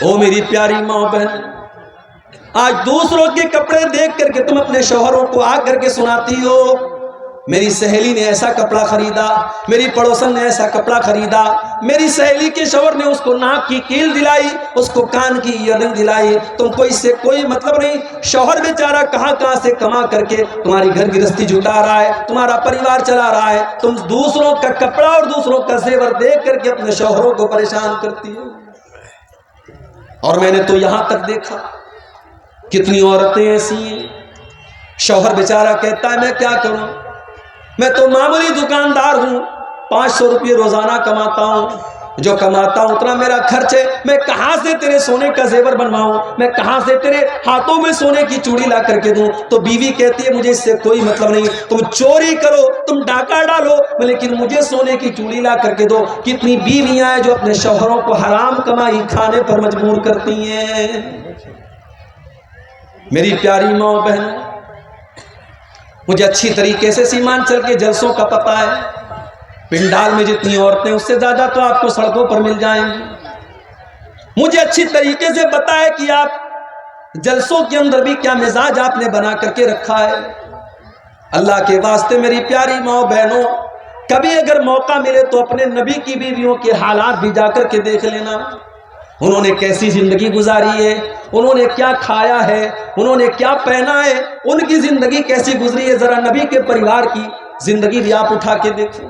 او میری پیاری ماں بہن، آج دوسروں کے کپڑے دیکھ کر کے تم اپنے شوہروں کو آ کر کے سناتی ہو میری سہیلی نے ایسا کپڑا خریدا، میری پڑوسن نے ایسا کپڑا خریدا، میری سہیلی کے شوہر نے اس کو ناک کی کیل دلائی، اس کو کان کی ایئرنگ دلائی۔ تم کو اس سے کوئی مطلب نہیں، شوہر بیچارہ کہاں کہاں سے کما کر کے تمہاری گھر گرہستی جٹا رہا ہے، تمہارا پریوار چلا رہا ہے، تم دوسروں کا کپڑا اور دوسروں کا زیور دیکھ کر کے اپنے شوہروں کو پریشان کرتی ہو۔ اور میں نے تو یہاں تک دیکھا کتنی عورتیں ایسی ہیں، شوہر بیچارہ کہتا ہے میں کیا کروں، میں تو معمولی دکاندار ہوں، 500 روپے روزانہ کماتا ہوں، جو کماتا ہوں اتنا میرا خرچ ہے، میں کہاں سے تیرے سونے کا زیور بنواؤں، میں کہاں سے تیرے ہاتھوں میں سونے کی چوڑی لا کر کے دوں۔ تو بیوی کہتی ہے مجھے اس سے کوئی مطلب نہیں، تم چوری کرو، تم ڈاکہ ڈالو، لیکن مجھے سونے کی چوڑی لا کر کے دو۔ کتنی بیویاں ہیں جو اپنے شوہروں کو حرام کمائی کھانے پر مجبور کرتی ہیں۔ میری پیاری ماں بہن، مجھے اچھی طریقے سے سیمانچل کے جلسوں کا پتہ ہے، پنڈال میں جتنی عورتیں اس سے زیادہ تو آپ کو سڑکوں پر مل جائیں گی۔ مجھے اچھی طریقے سے پتہ ہے کہ آپ جلسوں کے اندر بھی کیا مزاج آپ نے بنا کر کے رکھا ہے۔ اللہ کے واسطے میری پیاری ماں بہنوں، کبھی اگر موقع ملے تو اپنے نبی کی بیویوں کے حالات بھی جا کر کے دیکھ لینا، انہوں نے کیسی زندگی گزاری ہے، انہوں نے کیا کھایا ہے، انہوں نے کیا پہنا ہے، ان کی زندگی کیسی گزری ہے۔ ذرا نبی کے پریوار کی زندگی بھی آپ اٹھا کے دیکھیں۔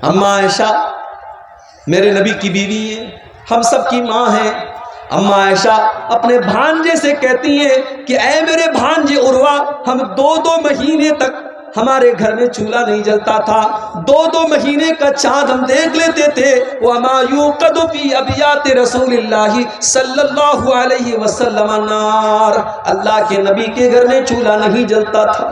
اماں عائشہ میرے نبی کی بیوی ہیں، ہم سب کی ماں ہیں۔ اماں عائشہ اپنے بھانجے سے کہتی ہیں کہ اے میرے بھانجے عروہ، ہم 2 مہینے تک ہمارے گھر میں چولہا نہیں جلتا تھا، 2 مہینے کا چاند ہم دیکھ لیتے تھے۔ وَمَا يُوقَدُ فِي أَبْيَاتِ رَسُولِ اللَّهِ صلی اللہ علیہ وسلم نار، اللہ کے نبی کے گھر میں چولہا نہیں جلتا تھا۔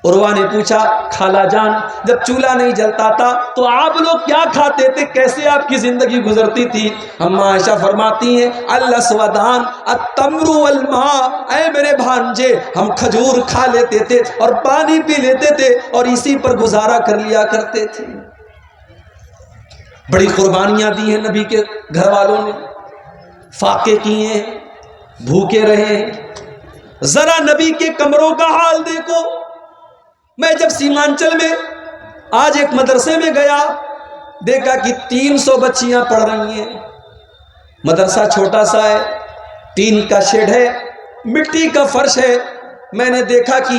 عروہ نے پوچھا خالہ جان، جب چولہا نہیں جلتا تھا تو آپ لوگ کیا کھاتے تھے، کیسے آپ کی زندگی گزرتی تھی؟ اماں عائشہ فرماتی ہیں الاسودان التمر والماء، اے میرے بھانجے ہم کھجور کھا لیتے تھے اور پانی پی لیتے تھے اور اسی پر گزارا کر لیا کرتے تھے۔ بڑی قربانیاں دی ہیں نبی کے گھر والوں نے، فاقے کیے ہیں، بھوکے رہے۔ ذرا نبی کے کمروں کا حال دیکھو۔ میں جب سیمانچل میں آج ایک مدرسے میں گیا، دیکھا کہ 300 بچیاں پڑھ رہی ہیں، مدرسہ چھوٹا سا ہے، ٹین کا شیڈ ہے، مٹی کا فرش ہے۔ میں نے دیکھا کہ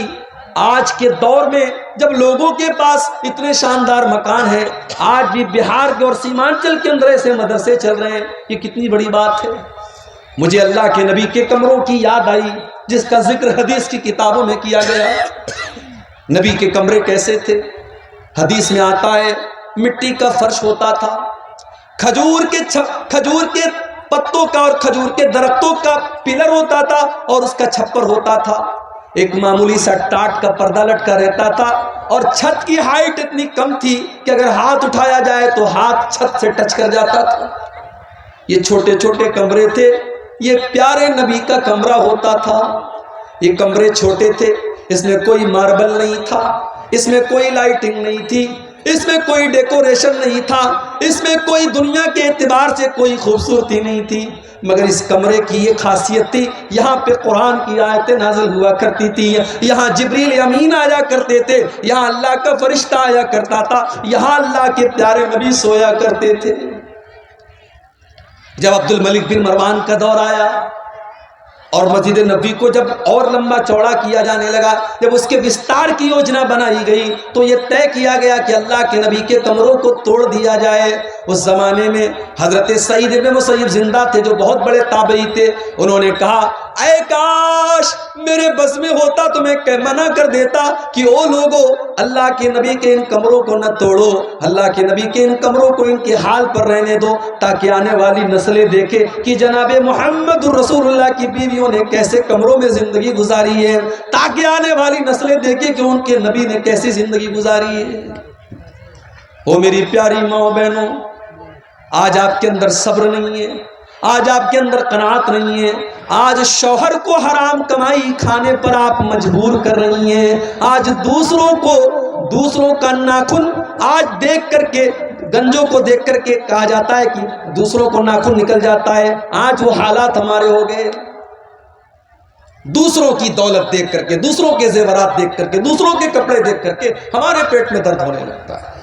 آج کے دور میں جب لوگوں کے پاس اتنے شاندار مکان ہیں، آج بھی بہار کے اور سیمانچل کے اندر ایسے مدرسے چل رہے ہیں، یہ کتنی بڑی بات ہے۔ مجھے اللہ کے نبی کے کمروں کی یاد آئی جس کا ذکر حدیث کی کتابوں میں کیا گیا۔ نبی کے کمرے کیسے تھے؟ حدیث میں آتا ہے مٹی کا فرش ہوتا تھا، کھجور کے پتوں کا اور کھجور کے درختوں کا پلر ہوتا تھا اور اس کا چھپر ہوتا تھا، ایک معمولی سا ٹاٹ کا پردہ لٹکا رہتا تھا اور چھت کی ہائٹ اتنی کم تھی کہ اگر ہاتھ اٹھایا جائے تو ہاتھ چھت سے ٹچ کر جاتا تھا۔ یہ چھوٹے چھوٹے کمرے تھے، یہ پیارے نبی کا کمرہ ہوتا تھا۔ یہ کمرے چھوٹے تھے، اس میں کوئی ماربل نہیں تھا، اس میں کوئی لائٹنگ نہیں تھی، اس میں کوئی ڈیکوریشن نہیں تھا، اس میں کوئی دنیا کے اعتبار سے کوئی خوبصورتی نہیں تھی، مگر اس کمرے کی یہ خاصیت تھی، یہاں پہ قرآن کی آیتیں نازل ہوا کرتی تھی، یہاں جبریل امین آیا کرتے تھے، یہاں اللہ کا فرشتہ آیا کرتا تھا، یہاں اللہ کے پیارے نبی سویا کرتے تھے۔ جب عبد الملک بن مروان کا دور آیا اور مسجد نبوی کو جب اور لمبا چوڑا کیا جانے لگا، جب اس کے وستار کی یوجنا بنائی گئی تو یہ طے کیا گیا کہ اللہ کے نبی کے کمروں کو توڑ دیا جائے۔ اس زمانے میں حضرت سعید بن مسیب زندہ تھے جو بہت بڑے تابعی تھے، انہوں نے کہا اے کاش میرے بس میں ہوتا تو میں منع کر دیتا کہ او لوگو اللہ کے نبی کے ان کمروں کو نہ توڑو، اللہ کے نبی کے ان کمروں کو ان کے حال پر رہنے دو، تاکہ آنے والی نسلیں دیکھے کہ جناب محمد رسول اللہ کی بیویوں نے کیسے کمروں میں زندگی گزاری ہے، تاکہ آنے والی نسلیں دیکھیں کہ ان کے نبی نے کیسی زندگی گزاری ہے۔ او میری پیاری ماں بہنوں، آج آپ کے اندر صبر نہیں ہے، آج آپ کے اندر قناعت نہیں ہے، آج شوہر کو حرام کمائی کھانے پر آپ مجبور کر رہی ہیں، آج دوسروں کا ناخن آج دیکھ کر کے گنجوں کو دیکھ کر کے کہا جاتا ہے کہ دوسروں کو ناخن نکل جاتا ہے. آج وہ حالات ہمارے ہو گئے. دوسروں کی دولت دیکھ کر کے, دوسروں کے زیورات دیکھ کر کے, دوسروں کے کپڑے دیکھ کر کے ہمارے پیٹ میں درد ہونے لگتا ہے.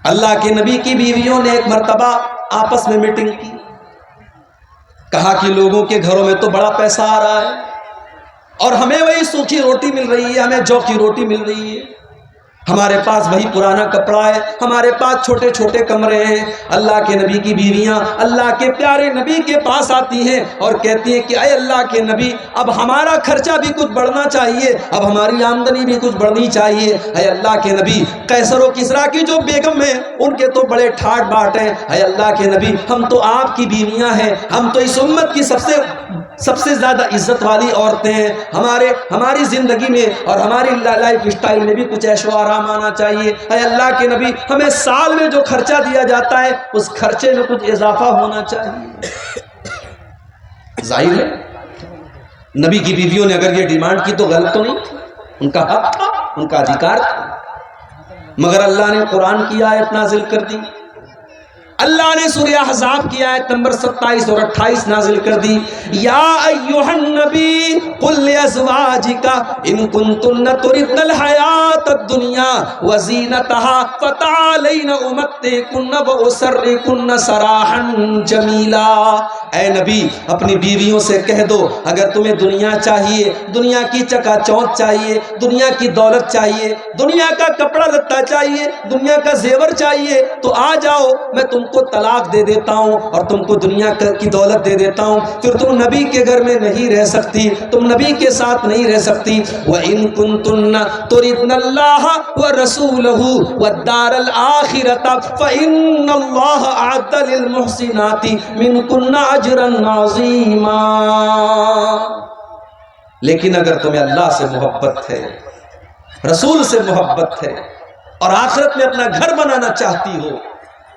اللہ کے نبی کی بیویوں نے ایک مرتبہ آپس میں میٹنگ کی. کہا کہ لوگوں کے گھروں میں تو بڑا پیسہ آ رہا ہے اور ہمیں وہی سوکھی روٹی مل رہی ہے, ہمیں جو کی روٹی مل رہی ہے, ہمارے پاس وہی پرانا کپڑا ہے, ہمارے پاس چھوٹے چھوٹے کمرے ہیں. اللہ کے نبی کی بیویاں اللہ کے پیارے نبی کے پاس آتی ہیں اور کہتی ہیں کہ اے اللہ کے نبی, اب ہمارا خرچہ بھی کچھ بڑھنا چاہیے, اب ہماری آمدنی بھی کچھ بڑھنی چاہیے. اے اللہ کے نبی, قیصر و کسریٰ کی جو بیگم ہیں ان کے تو بڑے ٹھاٹ باٹ ہیں. اے اللہ کے نبی, ہم تو آپ کی بیویاں ہیں, ہم تو اس امت کی سب سے زیادہ عزت والی عورتیں ہیں. ہماری زندگی میں اور ہماری لائف اسٹائل میں بھی کچھ عیش و آرام آنا چاہیے. اے اللہ کے نبی, ہمیں سال میں جو خرچہ دیا جاتا ہے اس خرچے میں کچھ اضافہ ہونا چاہیے. ظاہر ہے نبی کی بیویوں نے اگر یہ ڈیمانڈ کی تو غلط تو نہیں, ان کا حق تھا, ان کا ادھیکار تھا. مگر اللہ نے قرآن کی آیت نازل کر دی. اللہ نے سورہ احزاب کی آیت نمبر 27 اور 28 نازل کر دی. یا ایھا النبی قل لازواجک ان کنتن تردن الحیات الدنیا وزینتها فتعالین امتعکن واسرحکن سراحا جمیلا. اے نبی, اپنی بیویوں سے کہہ دو اگر تمہیں دنیا چاہیے, دنیا کی چکا چوند چاہیے, دنیا کی دولت چاہیے, دنیا کا کپڑا لتا چاہیے, دنیا کا زیور چاہیے تو آ جاؤ, میں تم کو طلاق دے دیتا ہوں اور تم کو دنیا کی دولت دے دیتا ہوں. پھر تم نبی کے گھر میں نہیں رہ سکتی, تم نبی کے ساتھ نہیں رہ سکتی. وَإِن كُنتُنَّ تُرِدْنَ اللَّهَ وَرَسُولَهُ وَالدَّارَ الْآخِرَةَ فَإِنَّ اللَّهَ أَعَدَّ لِلْمُحْسِنَاتِ مِنكُنَّ أَجْرًا عَظِيمًا. لیکن اگر تمہیں اللہ سے محبت ہے, رسول سے محبت ہے اور آخرت میں اپنا گھر بنانا چاہتی ہو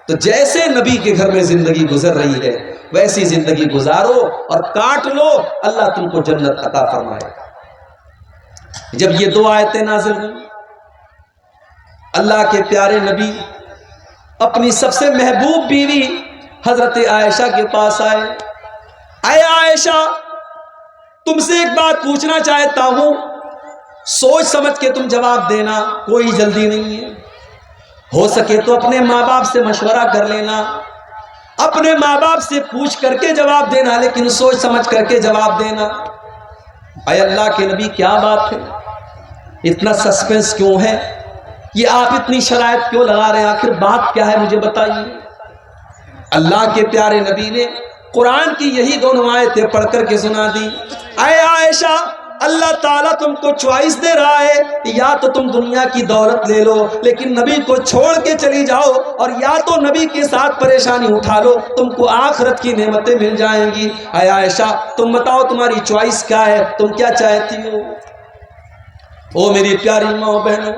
تو جیسے نبی کے گھر میں زندگی گزر رہی ہے ویسی زندگی گزارو اور کاٹ لو, اللہ تم کو جنت عطا فرمائے گا. جب یہ دو آیتیں نازل ہوئی, اللہ کے پیارے نبی اپنی سب سے محبوب بیوی حضرت عائشہ کے پاس آئے. اے عائشہ, تم سے ایک بات پوچھنا چاہتا ہوں, سوچ سمجھ کے تم جواب دینا, کوئی جلدی نہیں ہے. ہو سکے تو اپنے ماں باپ سے مشورہ کر لینا, اپنے ماں باپ سے پوچھ کر کے جواب دینا, لیکن سوچ سمجھ کر کے جواب دینا. اے اللہ کے نبی, کیا بات ہے, اتنا سسپینس کیوں ہے, یہ آپ اتنی شرائط کیوں لگا رہے ہیں, آخر بات کیا ہے مجھے بتائیے. اللہ کے پیارے نبی نے قرآن کی یہی دونوں آیتیں پڑھ کر کے سنا دی. اے عائشہ, اللہ تعالیٰ تم کو چوائس دے رہا ہے, یا تو تم دنیا کی دولت لے لو لیکن نبی کو چھوڑ کے چلی جاؤ, اور یا تو نبی کے ساتھ پریشانی اٹھا لو, تم کو آخرت کی نعمتیں مل جائیں گی. اے عائشہ, تم بتاؤ تمہاری چوائس کیا ہے, تم کیا چاہتی ہو. او میری پیاری ماں بہنوں,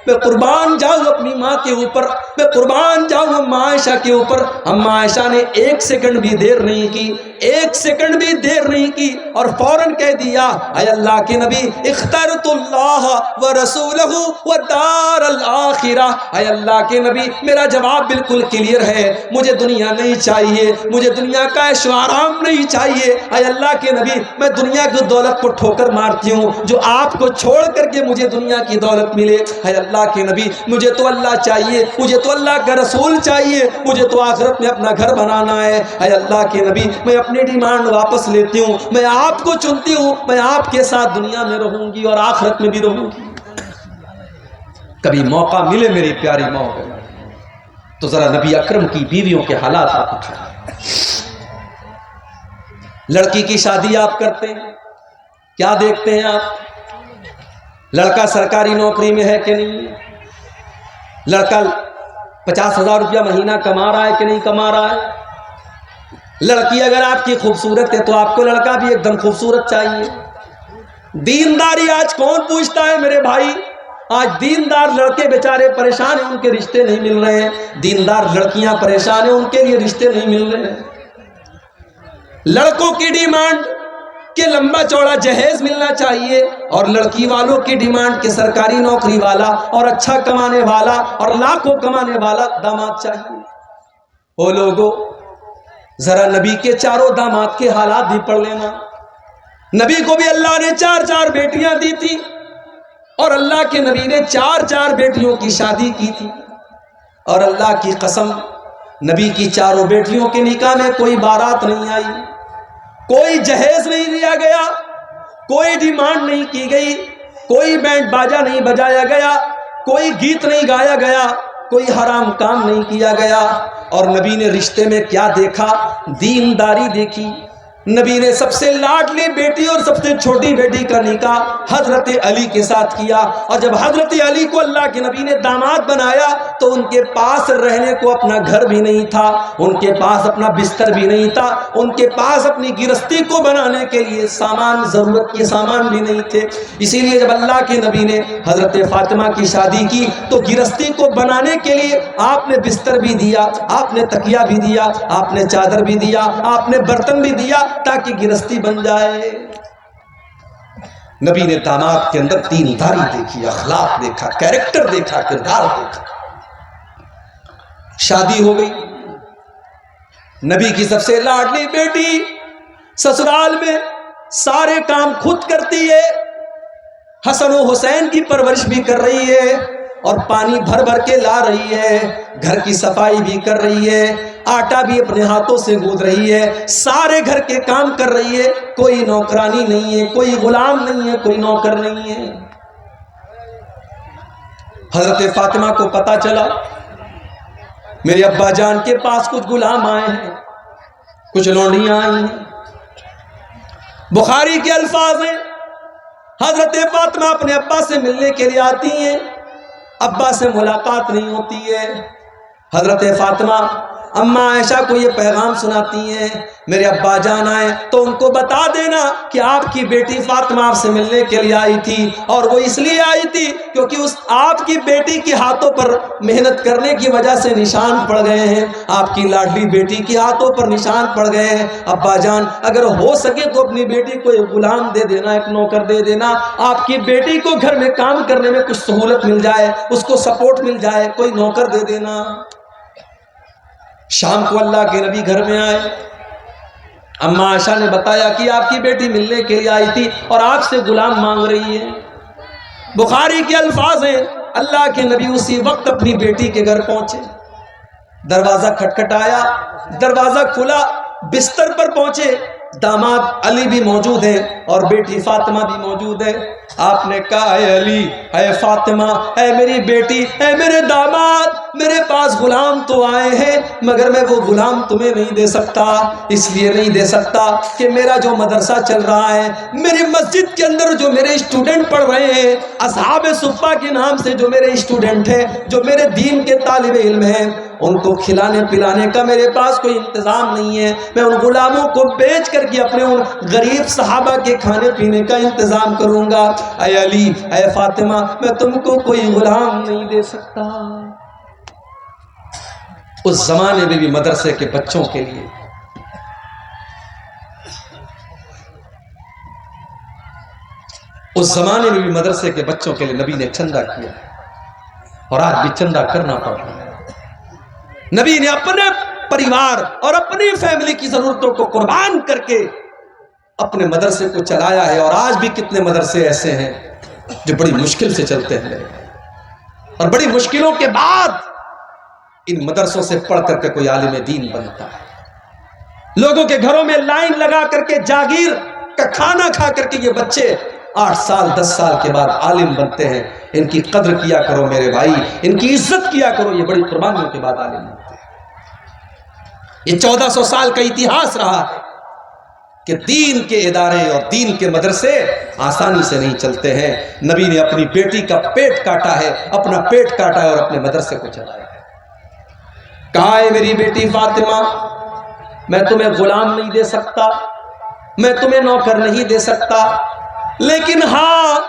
میں قربان جاؤں اپنی ماں کے اوپر, میں قربان جاؤں اما عائشہ کے اوپر. اما عائشہ نے ایک سیکنڈ بھی دیر نہیں کی, ایک سیکنڈ بھی دیر نہیں کی اور فوراً کہہ دیا, اے اللہ کے نبی, اخترت اللہ ورسولہ والدار الآخرہ. اے اللہ کے نبی, میرا جواب بالکل کلیئر ہے, مجھے دنیا نہیں چاہیے, مجھے دنیا کا عیش و آرام نہیں چاہیے. اے اللہ کے نبی, میں دنیا کی دولت کو ٹھوکر مارتی ہوں جو آپ کو چھوڑ کر کے مجھے دنیا کی دولت ملے. اے اللہ کے نبی, مجھے تو اللہ چاہیے, مجھے تو اللہ کا رسول چاہیے, مجھے تو آخرت میں اپنا گھر بنانا ہے. اے اللہ کے نبی, میں اپنی ڈیمانڈ واپس لیتی ہوں, میں آپ کو چنتی ہوں, میں آپ کے ساتھ دنیا میں رہوں گی اور آخرت میں بھی رہوں گی. کبھی موقع ملے میری پیاری ماں تو ذرا نبی اکرم کی بیویوں کے حالات آپ اٹھائیں. لڑکی کی شادی آپ کرتے ہیں, کیا دیکھتے ہیں آپ, لڑکا سرکاری نوکری میں ہے کہ نہیں, لڑکا 50,000 روپیہ مہینہ کما رہا ہے کہ نہیں کما رہا ہے. لڑکی اگر آپ کی خوبصورت ہے تو آپ کو لڑکا بھی ایک دم خوبصورت چاہیے. دینداری آج کون پوچھتا ہے میرے بھائی, آج دیندار لڑکے بیچارے پریشان ہیں, ان کے رشتے نہیں مل رہے ہیں. دیندار لڑکیاں پریشان ہیں, ان کے لیے رشتے نہیں مل رہے ہیں. لڑکوں کی ڈیمانڈ کہ لمبا چوڑا جہیز ملنا چاہیے، اور لڑکی والوں کی ڈیمانڈ کہ سرکاری نوکری والا اور اچھا کمانے والا اور لاکھوں کمانے والا داماد چاہیے۔ وہ لوگوں ذرا نبی کے چاروں داماد کے حالات بھی پڑھ لینا۔ نبی کو بھی اللہ نے 4 بیٹیاں دی تھی، اور اللہ کے نبی نے 4 بیٹیوں کی شادی کی تھی، اور اللہ کی قسم نبی کی 4 بیٹیوں کے نکاح میں کوئی بارات نہیں آئی، کوئی جہیز نہیں لیا گیا، کوئی ڈیمانڈ نہیں کی گئی، کوئی بینڈ باجا نہیں بجایا گیا، کوئی گیت نہیں گایا گیا، کوئی حرام کام نہیں کیا گیا۔ اور نبی نے رشتے میں کیا دیکھا؟ دینداری دیکھی۔ نبی نے سب سے لاڈلی بیٹی اور سب سے چھوٹی بیٹی کا نکاح حضرت علی کے ساتھ کیا، اور جب حضرت علی کو اللہ کے نبی نے داماد بنایا تو ان کے پاس رہنے کو اپنا گھر بھی نہیں تھا، ان کے پاس اپنا بستر بھی نہیں تھا، ان کے پاس اپنی گرستی کو بنانے کے لیے سامان، ضرورت کے سامان بھی نہیں تھے۔ اسی لیے جب اللہ کے نبی نے حضرت فاطمہ کی شادی کی تو گرستی کو بنانے کے لیے آپ نے بستر بھی دیا، آپ نے تکیہ بھی دیا، آپ نے چادر بھی دیا، آپ نے برتن بھی دیا تاکہ گرستی بن جائے۔ نبی نے داماد کے اندر دینداری دیکھی، اخلاق دیکھا، کیریکٹر دیکھا، کردار دیکھا۔ شادی ہو گئی، نبی کی سب سے لاڈلی بیٹی سسرال میں سارے کام خود کرتی ہے، حسن و حسین کی پرورش بھی کر رہی ہے، اور پانی بھر بھر کے لا رہی ہے، گھر کی صفائی بھی کر رہی ہے، آٹا بھی اپنے ہاتھوں سے گوندھ رہی ہے، سارے گھر کے کام کر رہی ہے، کوئی نوکرانی نہیں ہے، کوئی غلام نہیں ہے، کوئی نوکر نہیں ہے۔ حضرت فاطمہ کو پتا چلا میرے ابا جان کے پاس کچھ غلام آئے ہیں، کچھ لونڈیاں آئی ہیں۔ بخاری کے الفاظ ہیں، حضرت فاطمہ اپنے ابا سے ملنے کے لیے آتی ہیں، ابا سے ملاقات نہیں ہوتی ہے۔ حضرت فاطمہ اماں عائشہ کو یہ پیغام سناتی ہیں، میرے ابا جان آئے تو ان کو بتا دینا کہ آپ کی بیٹی فاطمہ آپ سے ملنے کے لیے آئی تھی، اور وہ اس لیے آئی تھی کیونکہ اس آپ کی بیٹی کے ہاتھوں پر محنت کرنے کی وجہ سے نشان پڑ گئے ہیں، آپ کی لاڈلی بیٹی کے ہاتھوں پر نشان پڑ گئے ہیں۔ ابا جان اگر ہو سکے تو اپنی بیٹی کو ایک غلام دے دینا، ایک نوکر دے دینا، آپ کی بیٹی کو گھر میں کام کرنے میں کچھ سہولت مل جائے، اس کو سپورٹ مل جائے، کوئی نوکر دے دینا۔ شام کو اللہ کے نبی گھر میں آئے، اماں عائشہ نے بتایا کہ آپ کی بیٹی ملنے کے لیے آئی تھی اور آپ سے غلام مانگ رہی ہے۔ بخاری کے الفاظ ہیں، اللہ کے نبی اسی وقت اپنی بیٹی کے گھر پہنچے، دروازہ کھٹکھٹایا، دروازہ کھلا، بستر پر پہنچے، داماد علی بھی موجود ہے اور بیٹی فاطمہ بھی موجود ہے۔ آپ نے کہا اے علی، اے فاطمہ، اے میری بیٹی، اے میرے داماد، میرے پاس غلام تو آئے ہیں مگر میں وہ غلام تمہیں نہیں دے سکتا، اس لیے نہیں دے سکتا کہ میرا جو مدرسہ چل رہا ہے، میری مسجد کے اندر جو میرے اسٹوڈنٹ پڑھ رہے ہیں، اصحاب صفہ کے نام سے جو میرے اسٹوڈنٹ ہیں، جو میرے دین کے طالب علم ہیں، ان کو کھلانے پلانے کا میرے پاس کوئی انتظام نہیں ہے۔ میں ان غلاموں کو بیچ کر کے اپنے ان غریب صحابہ کے کھانے پینے کا انتظام کروں گا۔ اے علی، اے فاطمہ، میں تم کو کوئی غلام نہیں دے سکتا۔ اس زمانے میں بھی مدرسے کے بچوں کے لیے نبی نے چندہ کیا، اور آج بھی چندہ کرنا پڑ رہا ہے۔ نبی نے اپنے پریوار اور اپنی فیملی کی ضرورتوں کو قربان کر کے اپنے مدرسے کو چلایا ہے، اور آج بھی کتنے مدرسے ایسے ہیں جو بڑی مشکل سے چلتے ہیں، اور بڑی مشکلوں کے بعد ان مدرسوں سے پڑھ کر کے کوئی عالم دین بنتا ہے۔ لوگوں کے گھروں میں لائن لگا کر کے جاگیر کا کھانا کھا کر کے یہ بچے 8 سال 10 سال کے بعد عالم بنتے ہیں۔ ان کی قدر کیا کرو میرے بھائی، ان کی عزت کیا کرو، یہ بڑی قربانیوں کے بعد عالم بنتے ہیں۔ یہ 1400 سال کا اتہاس رہا ہے کہ دین کے ادارے اور دین کے مدرسے آسانی سے نہیں چلتے ہیں۔ نبی نے اپنی بیٹی کا پیٹ کاٹا ہے، اپنا پیٹ کاٹا ہے اور اپنے مدرسے کو چلایا ہے۔ کہا ہے میری بیٹی فاطمہ، میں تمہیں غلام نہیں دے سکتا، میں تمہیں نوکر نہیں دے سکتا، لیکن ہاں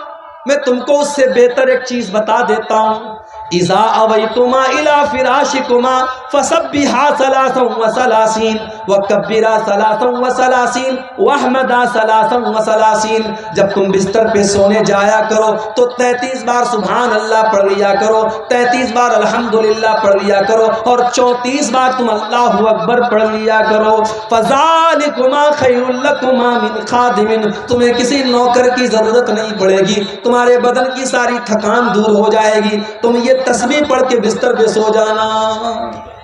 میں تم کو اس سے بہتر ایک چیز بتا دیتا ہوں اذا اویتما الی فراشکما فسبحا 33 وکبرا 33 واحمدا 33. جب تم بستر پہ سونے جایا کرو تو 33 بار سبحان اللہ پڑھ لیا کرو، 33 بار الحمدللہ پڑھ لیا کرو، اور 34 بار تم اللہ اکبر پڑھ لیا کرو. فذالکما خیر لکما من خادم، تمہیں کسی نوکر کی ضرورت نہیں پڑے گی، تمہارے بدن کی ساری تھکان دور ہو جائے گی، تم یہ تسبیح پڑھ کے بستر پہ سو جانا.